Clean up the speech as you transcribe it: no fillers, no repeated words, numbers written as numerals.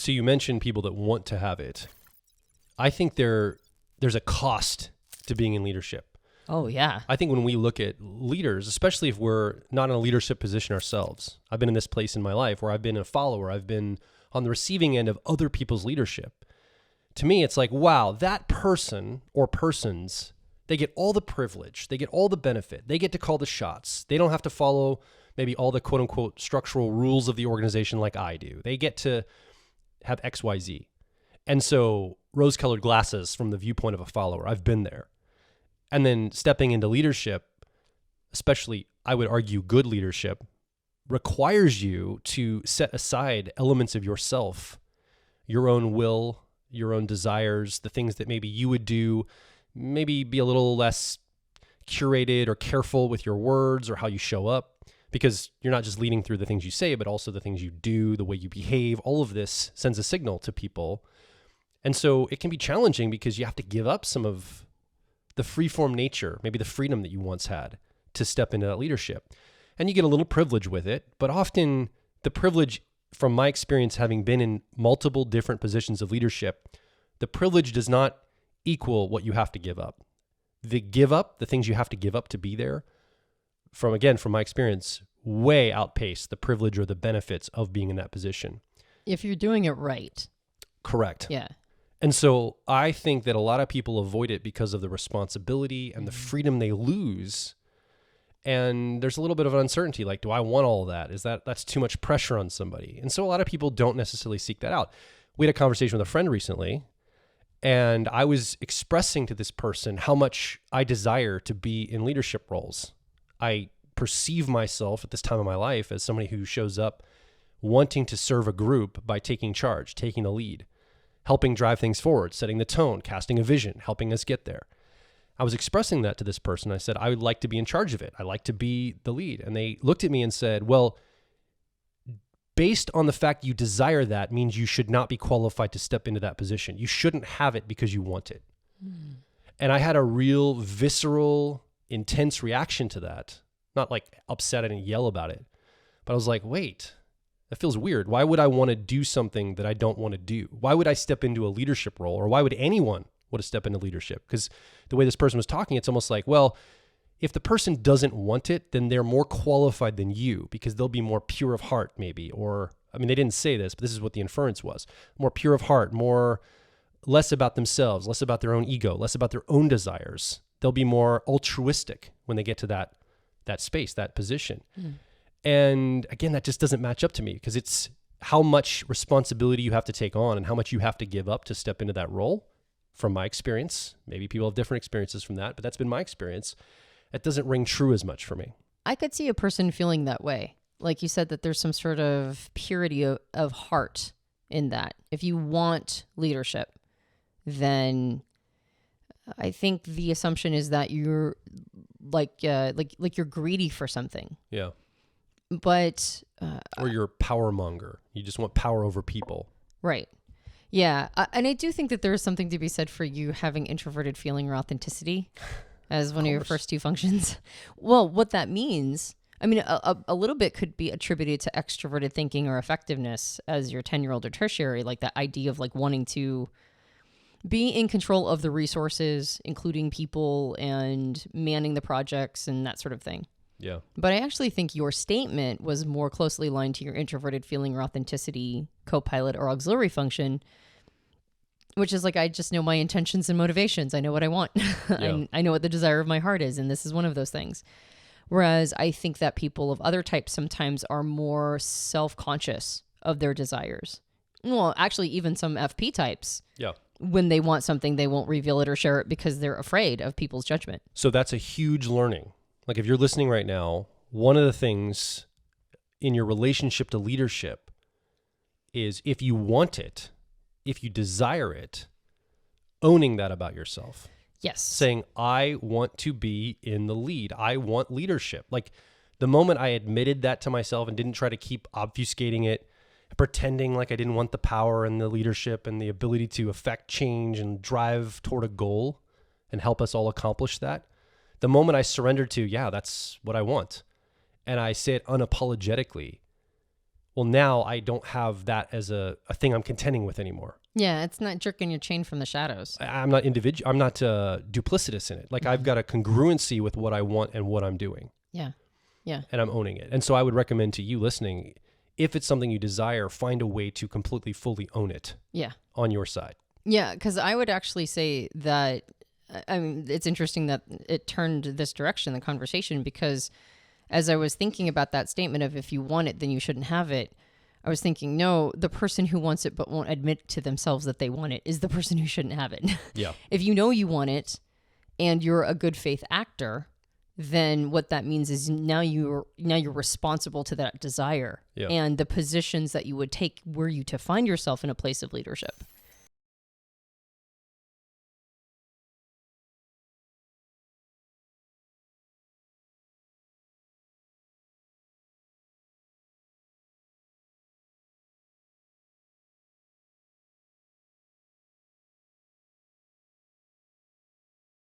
So you mentioned people that want to have it. I think there's a cost to being in leadership. Oh, yeah. I think when we look at leaders, especially if we're not in a leadership position ourselves, I've been in this place in my life where I've been a follower. I've been on the receiving end of other people's leadership. To me, it's like, wow, that person or persons, they get all the privilege. They get all the benefit. They get to call the shots. They don't have to follow maybe all the quote unquote structural rules of the organization like I do. They get to have X, Y, Z. And so rose-colored glasses from the viewpoint of a follower, I've been there. And then stepping into leadership, especially I would argue good leadership, requires you to set aside elements of yourself, your own will, your own desires, the things that maybe you would do, maybe be a little less curated or careful with your words or how you show up, because you're not just leading through the things you say, but also the things you do, the way you behave. All of this sends a signal to people. And so it can be challenging because you have to give up some of the free-form nature, maybe the freedom that you once had to step into that leadership. And you get a little privilege with it, but often the privilege, from my experience having been in multiple different positions of leadership, the privilege does not equal what you have to give up. The things you have to give up to be there, from my experience, way outpace the privilege or the benefits of being in that position. If you're doing it right. Correct. Yeah. And so I think that a lot of people avoid it because of the responsibility and the freedom they lose. And there's a little bit of uncertainty. Like, do I want all of that? That's too much pressure on somebody? And so a lot of people don't necessarily seek that out. We had a conversation with a friend recently, and I was expressing to this person how much I desire to be in leadership roles. I perceive myself at this time of my life as somebody who shows up wanting to serve a group by taking charge, taking the lead, helping drive things forward, setting the tone, casting a vision, helping us get there. I was expressing that to this person. I said, I would like to be in charge of it. I like to be the lead. And they looked at me and said, well, based on the fact you desire that means you should not be qualified to step into that position. You shouldn't have it because you want it. Mm. And I had a real visceral, intense reaction to that. Not like upset and yell about it, but I was like, wait, that feels weird. Why would I want to do something that I don't want to do? Why would I step into a leadership role, or why would anyone want to step into leadership? Because the way this person was talking, it's almost like, well, if the person doesn't want it, then they're more qualified than you because they'll be more pure of heart maybe. Or, I mean, they didn't say this, but this is what the inference was. More pure of heart, less about themselves, less about their own ego, less about their own desires. They'll be more altruistic when they get to that space, that position. Mm. And again, that just doesn't match up to me because it's how much responsibility you have to take on and how much you have to give up to step into that role. From my experience, maybe people have different experiences from that, but that's been my experience. It doesn't ring true as much for me. I could see a person feeling that way. Like you said, that there's some sort of purity of heart in that. If you want leadership, then I think the assumption is that you're like you're greedy for something. Yeah. But or you're a power monger. You just want power over people. Right. Yeah. And I do think that there is something to be said for you having introverted feeling or authenticity as one of your first two functions. Well, what that means, I mean, a little bit could be attributed to extroverted thinking or effectiveness as your 10-year-old or tertiary, like that idea of like wanting to be in control of the resources, including people and manning the projects and that sort of thing. Yeah. But I actually think your statement was more closely aligned to your introverted feeling or authenticity co-pilot or auxiliary function, which is like, I just know my intentions and motivations. I know what I want. Yeah. I know what the desire of my heart is. And this is one of those things. Whereas I think that people of other types sometimes are more self-conscious of their desires. Well, actually, even some FP types. Yeah. When they want something, they won't reveal it or share it because they're afraid of people's judgment. So that's a huge learning. Like if you're listening right now, one of the things in your relationship to leadership is if you want it, if you desire it, owning that about yourself. Yes. Saying, I want to be in the lead. I want leadership. Like the moment I admitted that to myself and didn't try to keep obfuscating it, pretending like I didn't want the power and the leadership and the ability to affect change and drive toward a goal and help us all accomplish that. The moment I surrendered to, yeah, that's what I want, and I say it unapologetically, well, now I don't have that as a thing I'm contending with anymore. Yeah, it's not jerking your chain from the shadows. I'm not individual. I'm not duplicitous in it. Like I've got a congruency with what I want and what I'm doing. Yeah. Yeah. And I'm owning it. And so I would recommend to you listening, if it's something you desire, find a way to completely, fully own it. Yeah. On your side. Yeah, because I would actually say that, I mean, it's interesting that it turned this direction, the conversation, because as I was thinking about that statement of if you want it, then you shouldn't have it, I was thinking, no, the person who wants it but won't admit to themselves that they want it is the person who shouldn't have it. Yeah. If you know you want it and you're a good faith actor, then what that means is now you're responsible to that desire. Yeah. And the positions that you would take were you to find yourself in a place of leadership.